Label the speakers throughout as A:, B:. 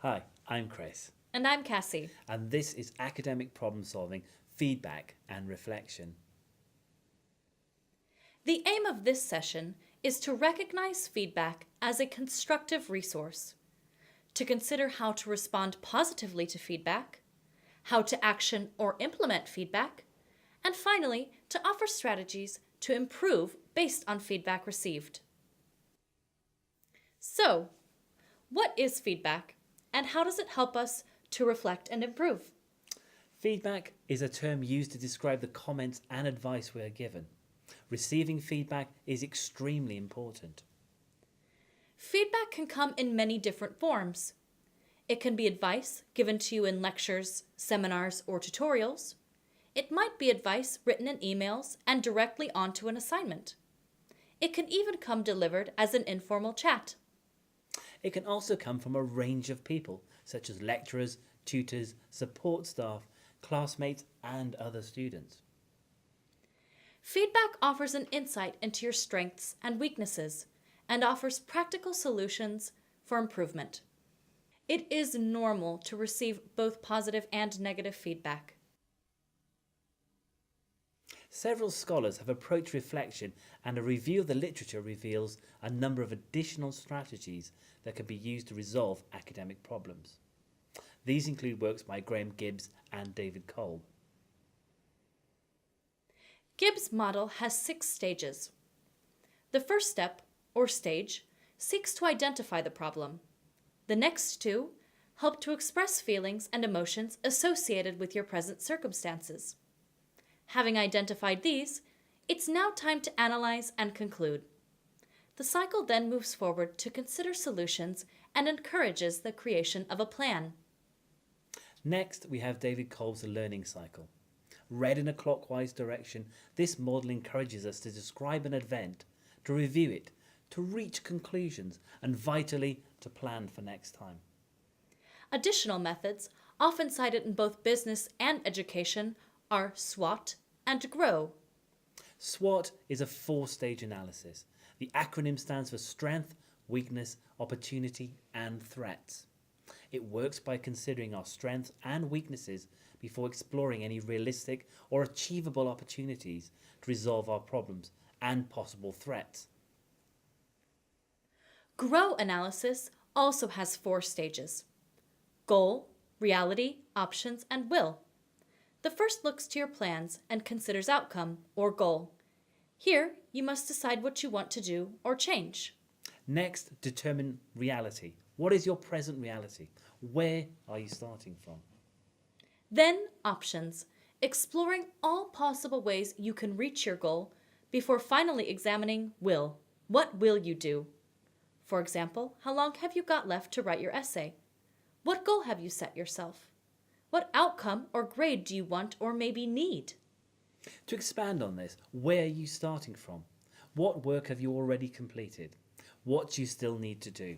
A: Hi, I'm Chris,
B: And I'm Cassie.
A: and this is Academic Problem Solving, Feedback and Reflection.
B: The aim of this session is to recognize feedback as a constructive resource, to consider how to respond positively to feedback, how to action or implement feedback, and finally, to offer strategies to improve based on feedback received. So, what is feedback, and how does it help us to reflect and improve?
A: Feedback is a term used to describe the comments and advice we are given. Receiving feedback is extremely important.
B: Feedback can come in many different forms. It can be advice given to you in lectures, seminars, or tutorials. It might be advice written in emails and directly onto an assignment. It can even come delivered as an informal chat.
A: It can also come from a range of people, such as lecturers, tutors, support staff, classmates, and other students.
B: Feedback offers an insight into your strengths and weaknesses and offers practical solutions for improvement. It is normal to receive both positive and negative feedback.
A: Several scholars have approached reflection, and a review of the literature reveals a number of additional strategies that can be used to resolve academic problems. These include works by Graham Gibbs and David Kolb.
B: Gibbs' model has 6 stages. The first step, or stage, seeks to identify the problem. The next 2 help to express feelings and emotions associated with your present circumstances. Having identified these, it's now time to analyze and conclude. The cycle then moves forward to consider solutions and encourages the creation of a plan.
A: Next, we have David Kolb's learning cycle. Read in a clockwise direction, this model encourages us to describe an event, to review it, to reach conclusions, and vitally, to plan for next time.
B: Additional methods, often cited in both business and education, are SWOT and GROW.
A: SWOT is a 4-stage analysis. The acronym stands for strength, weakness, opportunity, and threats. It works by considering our strengths and weaknesses before exploring any realistic or achievable opportunities to resolve our problems and possible threats.
B: GROW analysis also has 4 stages: goal, reality, options, and will. The first looks to your plans and considers outcome, or goal. Here, you must decide what you want to do or change.
A: Next, determine reality. What is your present reality? Where are you starting from?
B: Then, options, exploring all possible ways you can reach your goal before finally examining will. What will you do? For example, how long have you got left to write your essay? What goal have you set yourself? What outcome or grade do you want or maybe need?
A: To expand on this, where are you starting from? What work have you already completed? What do you still need to do?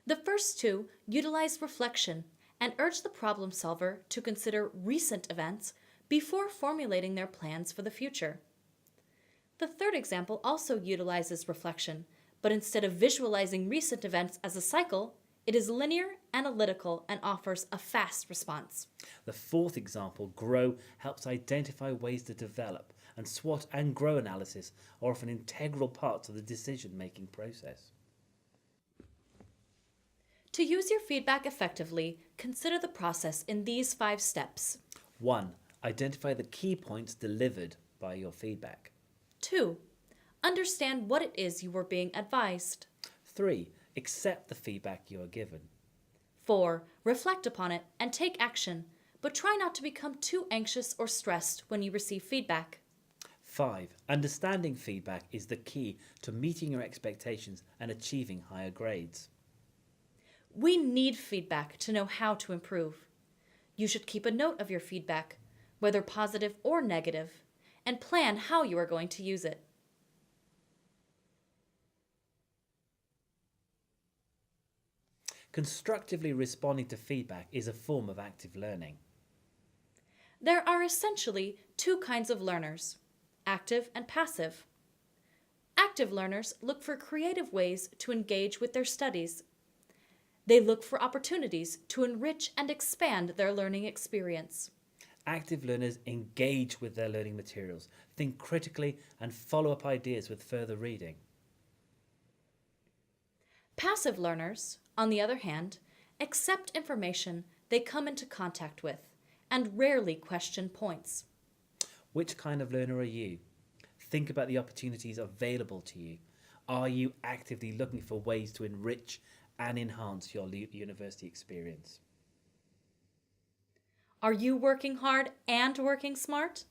B: The first 2 utilize reflection and urge the problem solver to consider recent events before formulating their plans for the future. The third example also utilizes reflection, but instead of visualizing recent events as a cycle, it is linear, analytical, and offers a fast response.
A: The fourth example, GROW, helps identify ways to develop, and SWOT and GROW analysis are often integral parts of the decision-making process.
B: To use your feedback effectively, consider the process in these 5 steps.
A: 1. Identify the key points delivered by your feedback.
B: 2. Understand what it is you were being advised.
A: 3. Accept the feedback you are given.
B: 4. Reflect upon it and take action, but try not to become too anxious or stressed when you receive feedback.
A: 5. Understanding feedback is the key to meeting your expectations and achieving higher grades.
B: We need feedback to know how to improve. You should keep a note of your feedback, whether positive or negative, and plan how you are going to use it.
A: Constructively responding to feedback is a form of active learning.
B: There are essentially 2 kinds of learners, active and passive. Active learners look for creative ways to engage with their studies. They look for opportunities to enrich and expand their learning experience.
A: Active learners engage with their learning materials, think critically, and follow up ideas with further reading.
B: Passive learners, on the other hand, accept information they come into contact with and rarely question points.
A: Which kind of learner are you? Think about the opportunities available to you. Are you actively looking for ways to enrich and enhance your university experience?
B: Are you working hard and working smart?